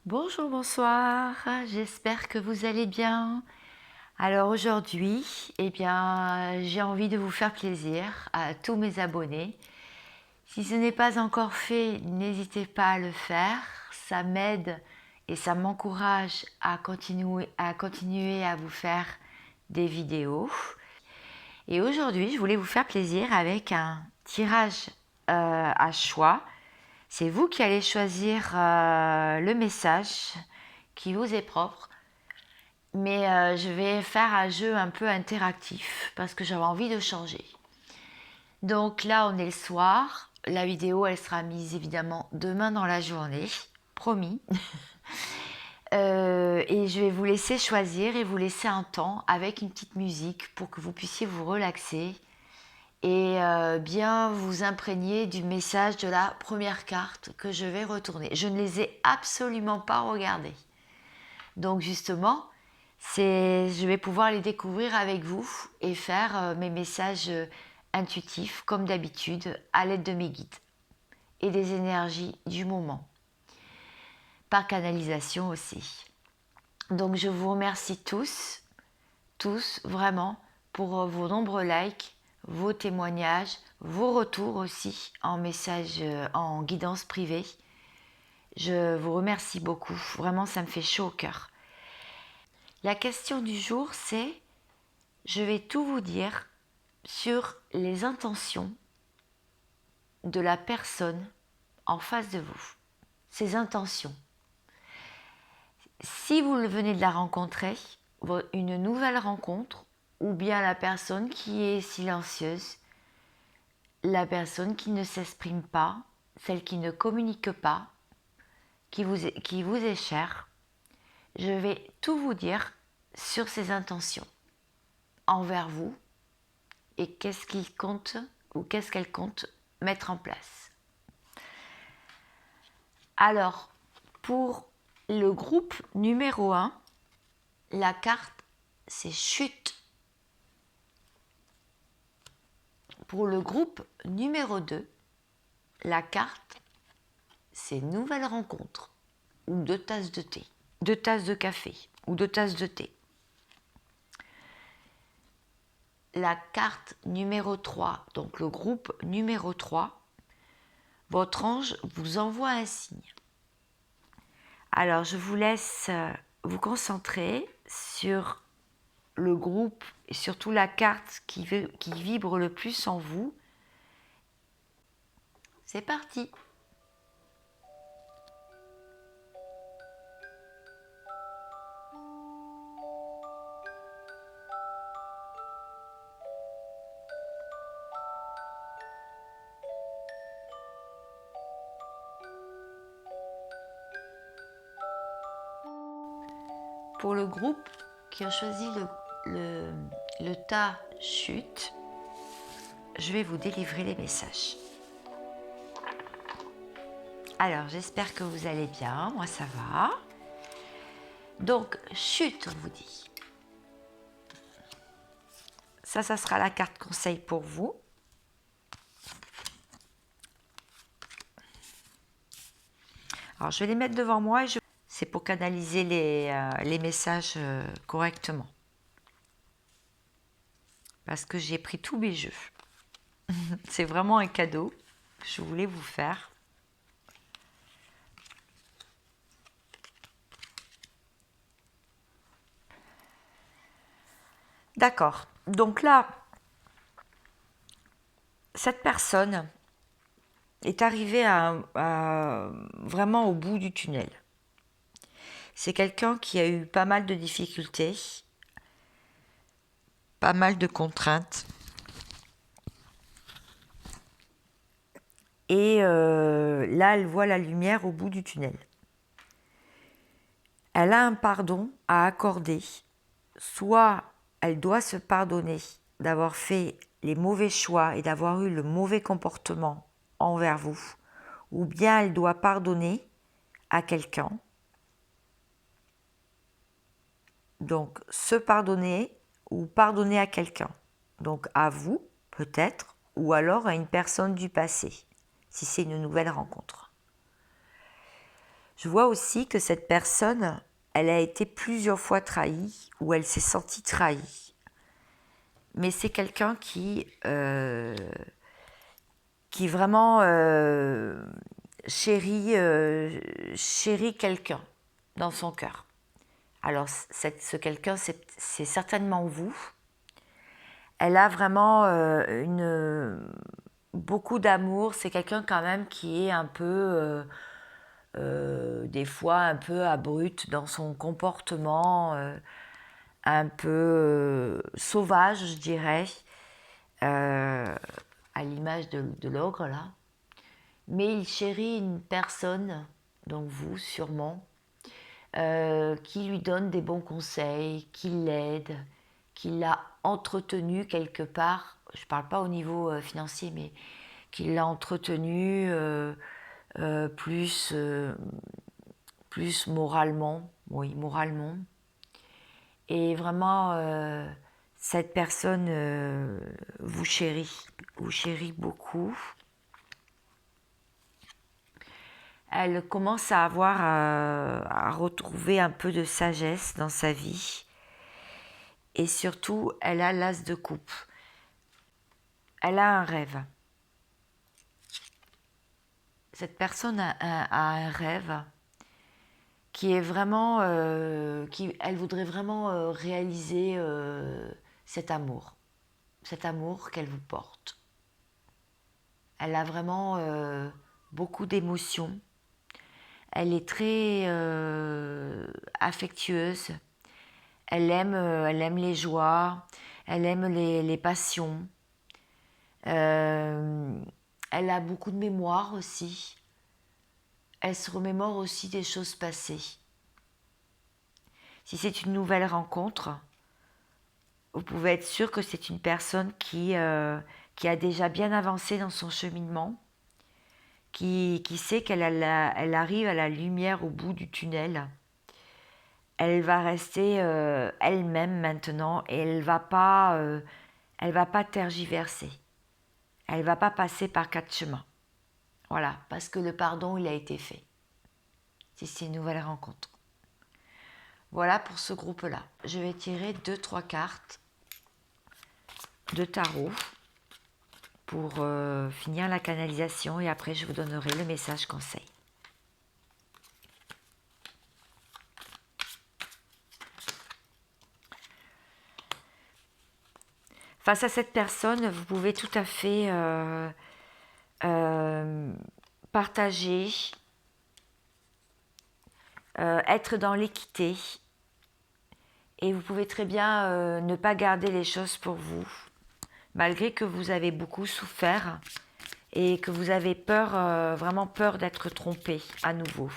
Bonjour, bonsoir, j'espère que vous allez bien. Alors aujourd'hui, j'ai envie de vous faire plaisir à tous mes abonnés. Si ce n'est pas encore fait, n'hésitez pas à le faire. Ça m'aide et ça m'encourage à continuer à vous faire des vidéos. Et aujourd'hui, je voulais vous faire plaisir avec un tirage à choix. C'est vous qui allez choisir le message qui vous est propre. Mais je vais faire un jeu un peu interactif parce que j'avais envie de changer. Donc là, on est le soir. La vidéo, elle sera mise évidemment demain dans la journée. Promis. Et je vais vous laisser choisir et vous laisser un temps avec une petite musique pour que vous puissiez vous relaxer et bien vous imprégner du message de la première carte que je vais retourner. Je ne les ai absolument pas regardées. Donc justement, je vais pouvoir les découvrir avec vous et faire mes messages intuitifs comme d'habitude à l'aide de mes guides et des énergies du moment. Par canalisation aussi. Donc je vous remercie tous vraiment pour vos nombreux likes, vos témoignages, vos retours aussi en message, en guidance privée. Je vous remercie beaucoup, vraiment ça me fait chaud au cœur. La question du jour c'est, je vais tout vous dire sur les intentions de la personne en face de vous. Ses intentions. Si vous venez de la rencontrer, une nouvelle rencontre, ou bien la personne qui est silencieuse, la personne qui ne s'exprime pas, celle qui ne communique pas, qui vous est chère, je vais tout vous dire sur ses intentions envers vous et qu'est-ce qu'il compte ou qu'est-ce qu'elle compte mettre en place. Alors, pour le groupe numéro 1, la carte c'est chute. Pour le groupe numéro 2, la carte c'est nouvelle rencontre ou 2 tasses de thé, 2 tasses de café ou 2 tasses de thé. La carte numéro 3, donc le groupe numéro 3, votre ange vous envoie un signe. Alors je vous laisse vous concentrer sur le groupe et surtout la carte qui vibre le plus en vous. C'est parti! Pour le groupe qui a choisi le tas chute, je vais vous délivrer les messages. Alors, j'espère que vous allez bien. Moi, ça va. Donc, chute, on vous dit. Ça sera la carte conseil pour vous. Alors, je vais les mettre devant moi et c'est pour canaliser les messages correctement. Parce que j'ai pris tous mes jeux. C'est vraiment un cadeau que je voulais vous faire. D'accord. Donc là, cette personne est arrivée vraiment au bout du tunnel. C'est quelqu'un qui a eu pas mal de difficultés, pas mal de contraintes. Et là, elle voit la lumière au bout du tunnel. Elle a un pardon à accorder. Soit elle doit se pardonner d'avoir fait les mauvais choix et d'avoir eu le mauvais comportement envers vous, ou bien elle doit pardonner à quelqu'un. Donc, se pardonner ou pardonner à quelqu'un. Donc, à vous, peut-être, ou alors à une personne du passé, si c'est une nouvelle rencontre. Je vois aussi que cette personne, elle a été plusieurs fois trahie ou elle s'est sentie trahie. Mais c'est quelqu'un qui vraiment chérit quelqu'un dans son cœur. Alors, ce quelqu'un, c'est certainement vous. Elle a vraiment beaucoup d'amour. C'est quelqu'un quand même qui est un peu, des fois, un peu abrupte dans son comportement, un peu sauvage, je dirais, à l'image de l'ogre, là. Mais il chérit une personne, donc vous sûrement, qui lui donne des bons conseils, qui l'aide, qui l'a entretenu quelque part. Je ne parle pas au niveau financier, mais qui l'a entretenu plus moralement, oui, moralement. Et vraiment, cette personne vous chérit beaucoup. Elle commence à à retrouver un peu de sagesse dans sa vie. Et surtout, elle a l'as de coupe. Elle a un rêve. Cette personne a un rêve qui est vraiment, elle voudrait vraiment réaliser cet amour qu'elle vous porte. Elle a vraiment beaucoup d'émotions. Elle est très affectueuse. Elle aime les joies, elle aime les passions. Elle a beaucoup de mémoire aussi. Elle se remémore aussi des choses passées. Si c'est une nouvelle rencontre, vous pouvez être sûr que c'est une personne qui a déjà bien avancé dans son cheminement, qui sait elle arrive à la lumière au bout du tunnel. Elle va rester elle-même maintenant et elle va pas tergiverser. Elle va pas passer par 4 chemins. Voilà, parce que le pardon, il a été fait. Si c'est une nouvelle rencontre. Voilà pour ce groupe-là. Je vais tirer 2-3 cartes de tarot pour finir la canalisation et après je vous donnerai le message conseil. Face à cette personne, vous pouvez tout à fait partager, être dans l'équité et vous pouvez très bien ne pas garder les choses pour vous, malgré que vous avez beaucoup souffert et que vous avez peur, vraiment peur d'être trompé à nouveau,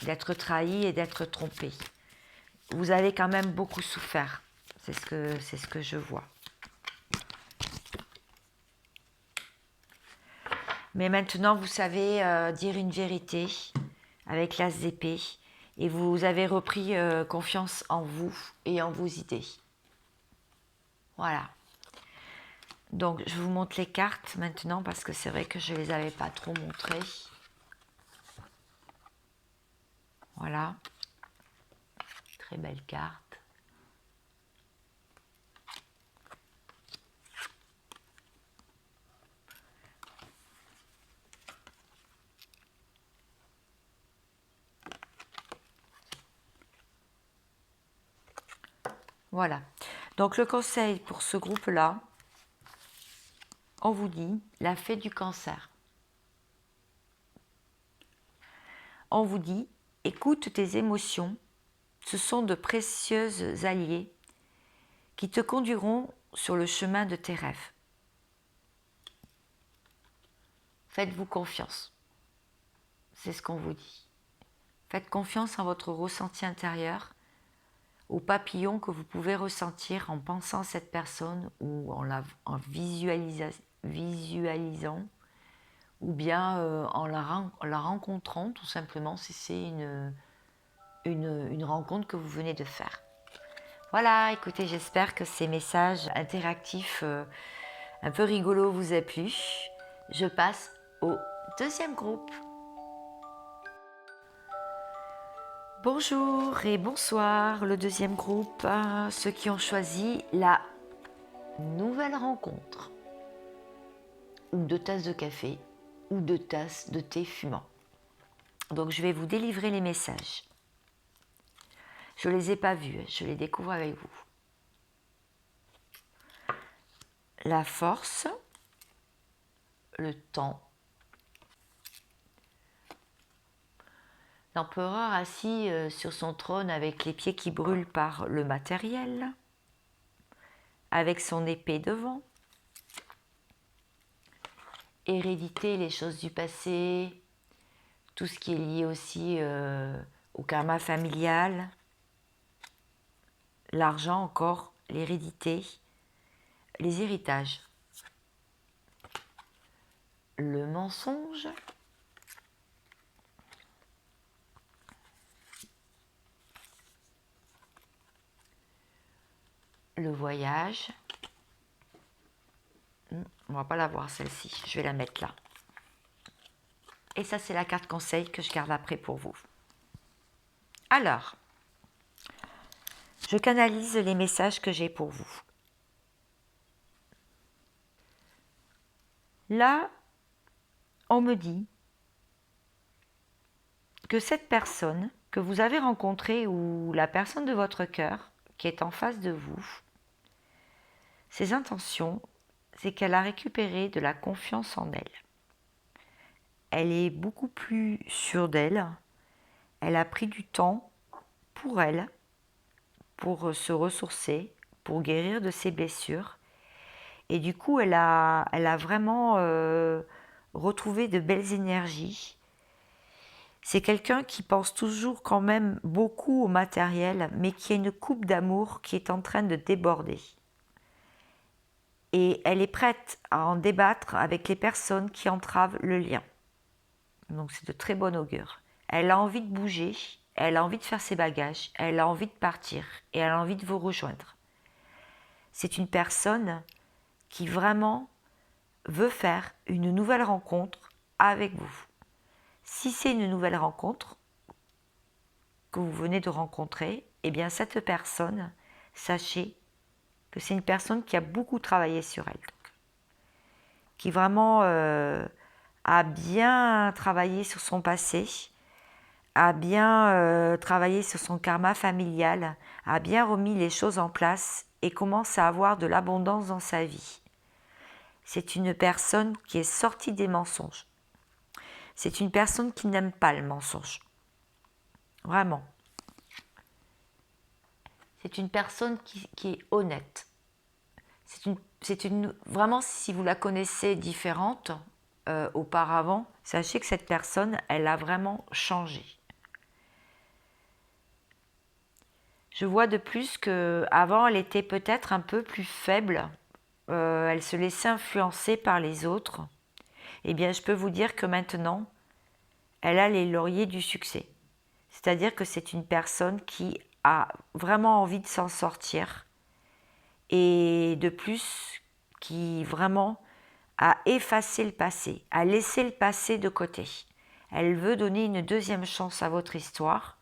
d'être trahi et d'être trompé. Vous avez quand même beaucoup souffert, c'est ce que je vois. Mais maintenant, vous savez dire une vérité avec l'as d'épée et vous avez repris confiance en vous et en vos idées. Voilà. Donc, je vous montre les cartes maintenant parce que c'est vrai que je ne les avais pas trop montrées. Voilà. Très belle carte. Voilà. Donc, le conseil pour ce groupe-là, on vous dit la fée du cancer. On vous dit, écoute tes émotions, ce sont de précieuses alliées qui te conduiront sur le chemin de tes rêves. Faites-vous confiance. C'est ce qu'on vous dit. Faites confiance en votre ressenti intérieur, aux papillons que vous pouvez ressentir en pensant à cette personne ou en visualisant ou bien en la rencontrant tout simplement si c'est une rencontre que vous venez de faire. Voilà, écoutez, j'espère que ces messages interactifs un peu rigolos vous a plu. Je passe au deuxième groupe. Bonjour et bonsoir, le deuxième groupe, ceux qui ont choisi la nouvelle rencontre, ou 2 tasses de café, ou 2 tasses de thé fumant. Donc je vais vous délivrer les messages. Je ne les ai pas vus, je les découvre avec vous. La force, le temps, l'empereur assis sur son trône avec les pieds qui brûlent par le matériel, avec son épée devant, hérédité, les choses du passé, tout ce qui est lié aussi au karma familial, l'argent encore, l'hérédité, les héritages, le mensonge, le voyage. On va pas la voir celle-ci, je vais la mettre là. Et ça, c'est la carte conseil que je garde après pour vous. Alors, je canalise les messages que j'ai pour vous. Là, on me dit que cette personne que vous avez rencontrée ou la personne de votre cœur qui est en face de vous, ses intentions, c'est qu'elle a récupéré de la confiance en elle. Elle est beaucoup plus sûre d'elle. Elle a pris du temps pour elle, pour se ressourcer, pour guérir de ses blessures. Et du coup, elle a vraiment retrouvé de belles énergies. C'est quelqu'un qui pense toujours quand même beaucoup au matériel, mais qui a une coupe d'amour qui est en train de déborder. Et elle est prête à en débattre avec les personnes qui entravent le lien. Donc c'est de très bon augure. Elle a envie de bouger, elle a envie de faire ses bagages, elle a envie de partir et elle a envie de vous rejoindre. C'est une personne qui vraiment veut faire une nouvelle rencontre avec vous. Si c'est une nouvelle rencontre que vous venez de rencontrer, eh bien cette personne, sachez que c'est une personne qui a beaucoup travaillé sur elle, donc, qui vraiment a bien travaillé sur son passé, a bien travaillé sur son karma familial, a bien remis les choses en place et commence à avoir de l'abondance dans sa vie. C'est une personne qui est sortie des mensonges. C'est une personne qui n'aime pas le mensonge. Vraiment. C'est une personne qui est honnête. Vraiment, si vous la connaissez différente auparavant, sachez que cette personne, elle a vraiment changé. Je vois de plus qu'avant, elle était peut-être un peu plus faible. Elle se laissait influencer par les autres. Eh bien, je peux vous dire que maintenant, elle a les lauriers du succès. C'est-à-dire que c'est une personne qui a vraiment envie de s'en sortir et de plus qui vraiment a effacé le passé, a laissé le passé de côté. Elle veut donner une deuxième chance à votre histoire.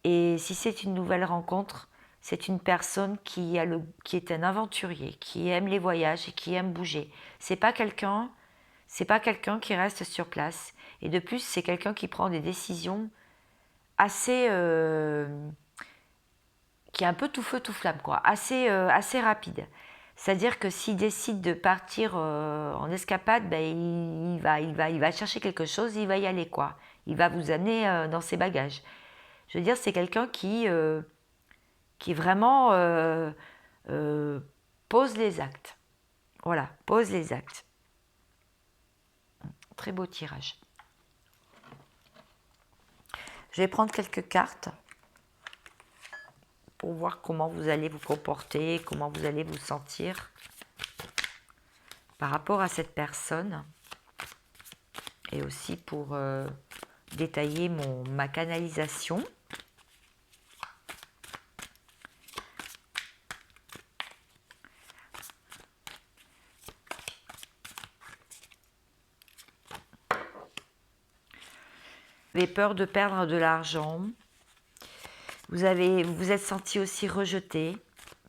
Et si c'est une nouvelle rencontre, c'est une personne qui est un aventurier, qui aime les voyages et qui aime bouger. C'est pas quelqu'un qui reste sur place. Et de plus, c'est quelqu'un qui prend des décisions assez qui est un peu tout feu tout flamme, quoi, assez rapide. C'est-à-dire que s'il décide de partir en escapade, ben, il va chercher quelque chose, il va y aller, quoi. Il va vous amener dans ses bagages. Je veux dire, c'est quelqu'un qui vraiment pose les actes. Voilà, pose les actes. Très beau tirage. Je vais prendre quelques cartes pour voir comment vous allez vous comporter, comment vous allez vous sentir par rapport à cette personne, et aussi pour détailler ma canalisation. avez peur de perdre de l'argent. Vous vous êtes senti aussi rejeté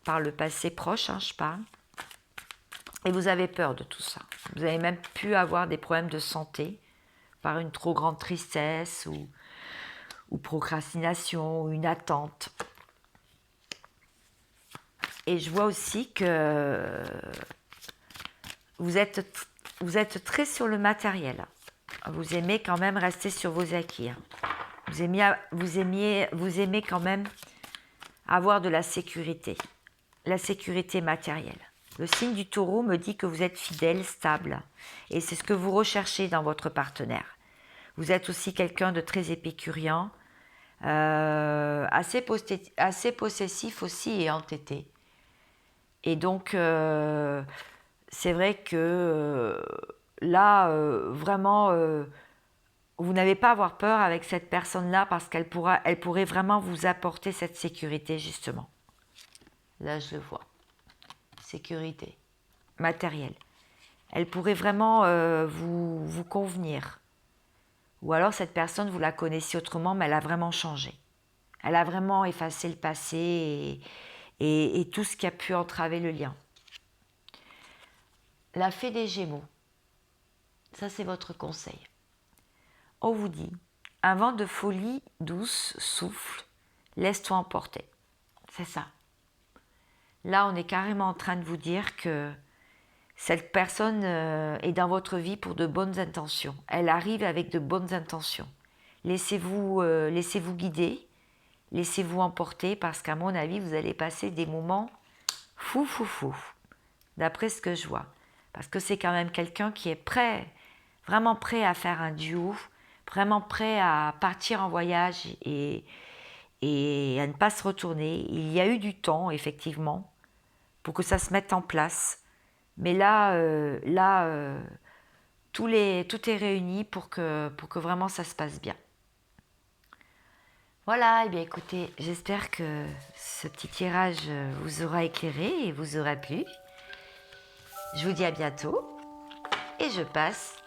par le passé proche, je parle. Et vous avez peur de tout ça. Vous avez même pu avoir des problèmes de santé par une trop grande tristesse ou procrastination ou une attente. Et je vois aussi que vous êtes très sur le matériel. Vous aimez quand même rester sur vos acquis. Vous aimez quand même avoir de la sécurité matérielle. Le signe du Taureau me dit que vous êtes fidèle, stable, et c'est ce que vous recherchez dans votre partenaire. Vous êtes aussi quelqu'un de très épicurien, assez possessif aussi et entêté. Et donc, c'est vrai que là, vraiment, vous n'avez pas à avoir peur avec cette personne-là parce qu'elle pourrait vraiment vous apporter cette sécurité, justement. Là, je le vois. Sécurité matérielle. Elle pourrait vraiment vous convenir. Ou alors, cette personne, vous la connaissiez autrement, mais elle a vraiment changé. Elle a vraiment effacé le passé et tout ce qui a pu entraver le lien. La fée des Gémeaux. Ça, c'est votre conseil. On vous dit, un vent de folie douce souffle, laisse-toi emporter. C'est ça. Là, on est carrément en train de vous dire que cette personne est dans votre vie pour de bonnes intentions. Elle arrive avec de bonnes intentions. Laissez-vous guider, laissez-vous emporter parce qu'à mon avis, vous allez passer des moments fou, d'après ce que je vois. Parce que c'est quand même quelqu'un qui est prêt, vraiment prêt à faire un duo, vraiment prêt à partir en voyage et à ne pas se retourner. Il y a eu du temps, effectivement, pour que ça se mette en place. Mais là, tout est réuni pour que vraiment ça se passe bien. Voilà, et bien écoutez, j'espère que ce petit tirage vous aura éclairé et vous aura plu. Je vous dis à bientôt et je passe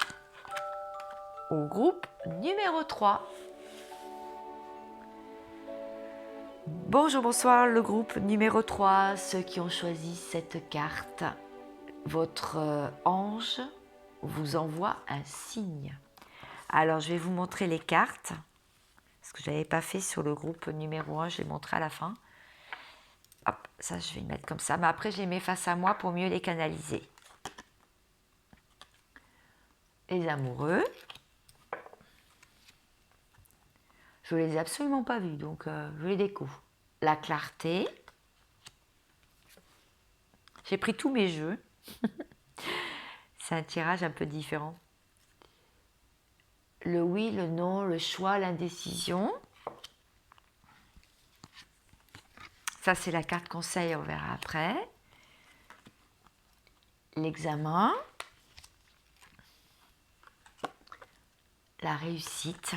au groupe numéro 3. Bonjour, bonsoir, le groupe numéro 3, ceux qui ont choisi cette carte. Votre ange vous envoie un signe. Alors, je vais vous montrer les cartes. Ce que je n'avais pas fait sur le groupe numéro 1, je vais montrer à la fin. Hop, ça je vais le mettre comme ça. Mais après, je les mets face à moi pour mieux les canaliser. Les amoureux. Je ne les ai absolument pas vus, donc je les découvre. La clarté. J'ai pris tous mes jeux. C'est un tirage un peu différent. Le oui, le non, le choix, l'indécision. Ça, c'est la carte conseil, on verra après. L'examen. La réussite.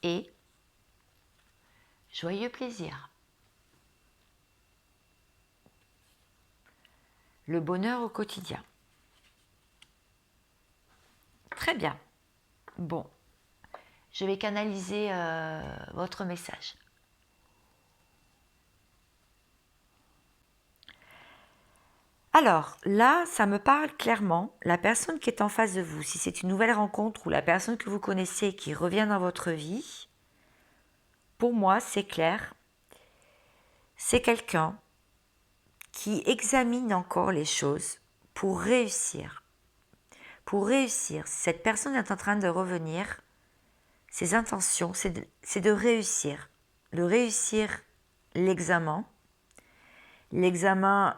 Et joyeux plaisir. Le bonheur au quotidien. Très bien. Bon, je vais canaliser votre message. Alors, là, ça me parle clairement. La personne qui est en face de vous, si c'est une nouvelle rencontre ou la personne que vous connaissez qui revient dans votre vie, pour moi, c'est clair. C'est quelqu'un qui examine encore les choses pour réussir. Pour réussir, si cette personne est en train de revenir, ses intentions, c'est de réussir. De réussir l'examen. L'examen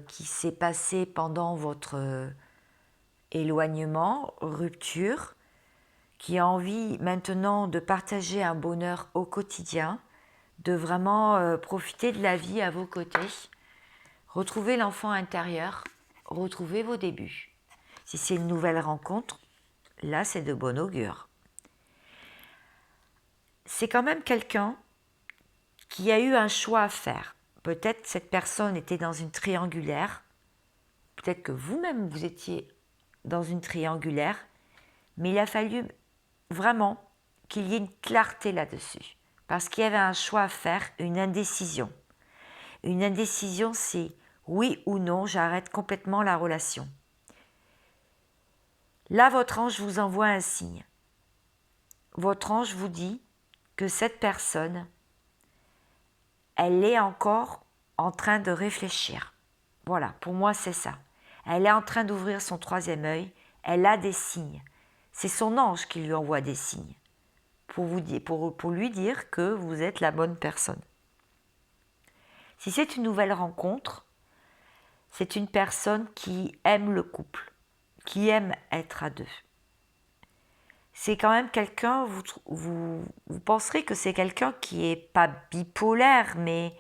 qui s'est passé pendant votre éloignement, rupture, qui a envie maintenant de partager un bonheur au quotidien, de vraiment profiter de la vie à vos côtés, retrouver l'enfant intérieur, retrouver vos débuts. Si c'est une nouvelle rencontre, là c'est de bon augure. C'est quand même quelqu'un qui a eu un choix à faire. Peut-être cette personne était dans une triangulaire peut-être que vous-même, vous étiez dans une triangulaire, mais il a fallu vraiment qu'il y ait une clarté là-dessus. Parce qu'il y avait un choix à faire, une indécision. Une indécision, c'est oui ou non, j'arrête complètement la relation. Là, votre ange vous envoie un signe. Votre ange vous dit que cette personne, elle est encore en train de réfléchir. Voilà, pour moi, c'est ça. Elle est en train d'ouvrir son troisième œil, elle a des signes. C'est son ange qui lui envoie des signes pour lui dire que vous êtes la bonne personne. Si c'est une nouvelle rencontre, c'est une personne qui aime le couple, qui aime être à deux. C'est quand même quelqu'un, vous penserez que c'est quelqu'un qui n'est pas bipolaire, mais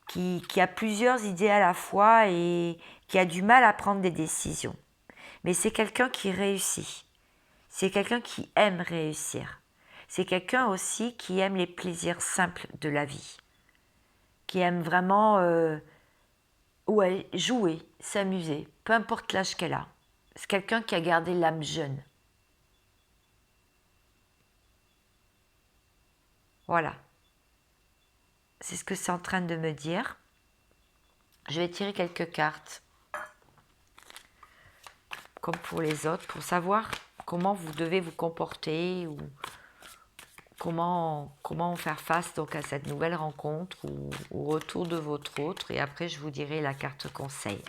qui a plusieurs idées à la fois et qui a du mal à prendre des décisions. Mais c'est quelqu'un qui réussit. C'est quelqu'un qui aime réussir. C'est quelqu'un aussi qui aime les plaisirs simples de la vie. Qui aime vraiment jouer, s'amuser, peu importe l'âge qu'elle a. C'est quelqu'un qui a gardé l'âme jeune. Voilà. C'est ce que c'est en train de me dire. Je vais tirer quelques cartes, comme pour les autres, pour savoir comment vous devez vous comporter ou comment faire face donc à cette nouvelle rencontre ou au retour de votre autre. Et après, je vous dirai la carte conseil.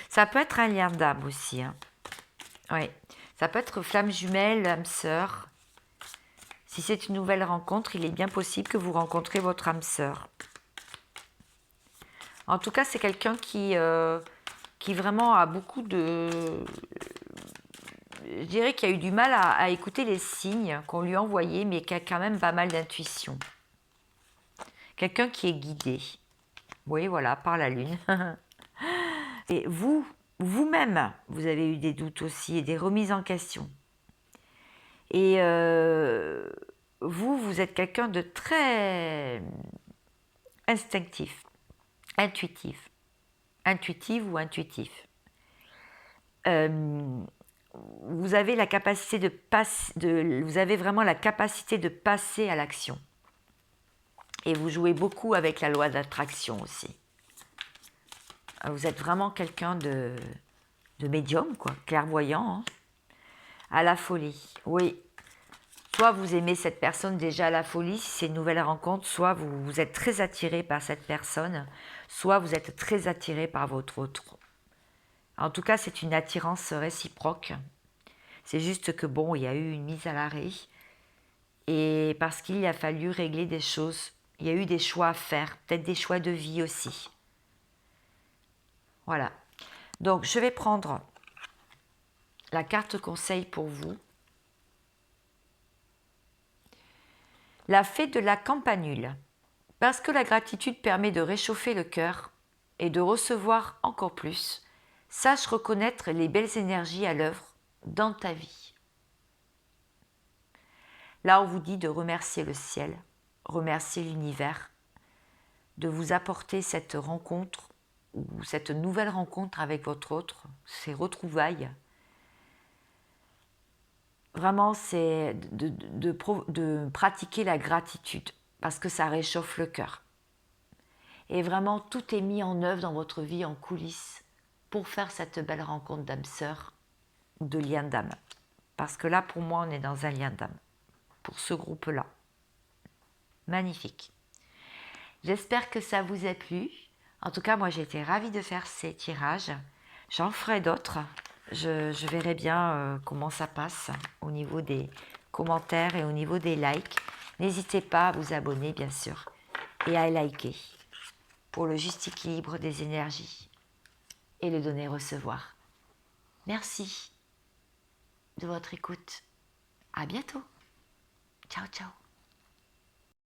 Ça peut être un lien d'âme aussi. Hein. Oui, ça peut être flamme jumelle, âme sœur. Si c'est une nouvelle rencontre, il est bien possible que vous rencontrez votre âme sœur. En tout cas, c'est quelqu'un qui vraiment a beaucoup de... Je dirais qu'il a eu du mal à écouter les signes qu'on lui envoyait, mais qui a quand même pas mal d'intuition. Quelqu'un qui est guidé. Oui, voilà, par la lune. Et vous-même, vous avez eu des doutes aussi et des remises en question. Et vous êtes quelqu'un de très instinctif, intuitif, intuitive ou intuitif. Vous avez la capacité vous avez vraiment la capacité de passer à l'action. Et vous jouez beaucoup avec la loi d'attraction aussi. Vous êtes vraiment quelqu'un de médium, quoi, clairvoyant, hein, à la folie. Oui. Soit vous aimez cette personne déjà à la folie, si c'est une nouvelle rencontre, soit vous êtes très attiré par cette personne, soit vous êtes très attiré par votre autre. En tout cas, c'est une attirance réciproque. C'est juste que bon, il y a eu une mise à l'arrêt et parce qu'il a fallu régler des choses. Il y a eu des choix à faire, peut-être des choix de vie aussi. Voilà. Donc, je vais prendre la carte conseil pour vous. La fée de la campanule. Parce que la gratitude permet de réchauffer le cœur et de recevoir encore plus, sache reconnaître les belles énergies à l'œuvre dans ta vie. Là, on vous dit de remercier le ciel, remercier l'univers, de vous apporter cette rencontre ou cette nouvelle rencontre avec votre autre, ces retrouvailles. Vraiment, c'est de pratiquer la gratitude parce que ça réchauffe le cœur. Et vraiment, tout est mis en œuvre dans votre vie en coulisses pour faire cette belle rencontre d'âme sœur ou de lien d'âme. Parce que là, pour moi, on est dans un lien d'âme. Pour ce groupe-là. Magnifique. J'espère que ça vous a plu. En tout cas, moi, j'ai été ravie de faire ces tirages. J'en ferai d'autres. Je verrai bien comment ça passe au niveau des commentaires et au niveau des likes. N'hésitez pas à vous abonner, bien sûr, et à liker pour le juste équilibre des énergies et le donner-recevoir. Merci de votre écoute. À bientôt. Ciao, ciao.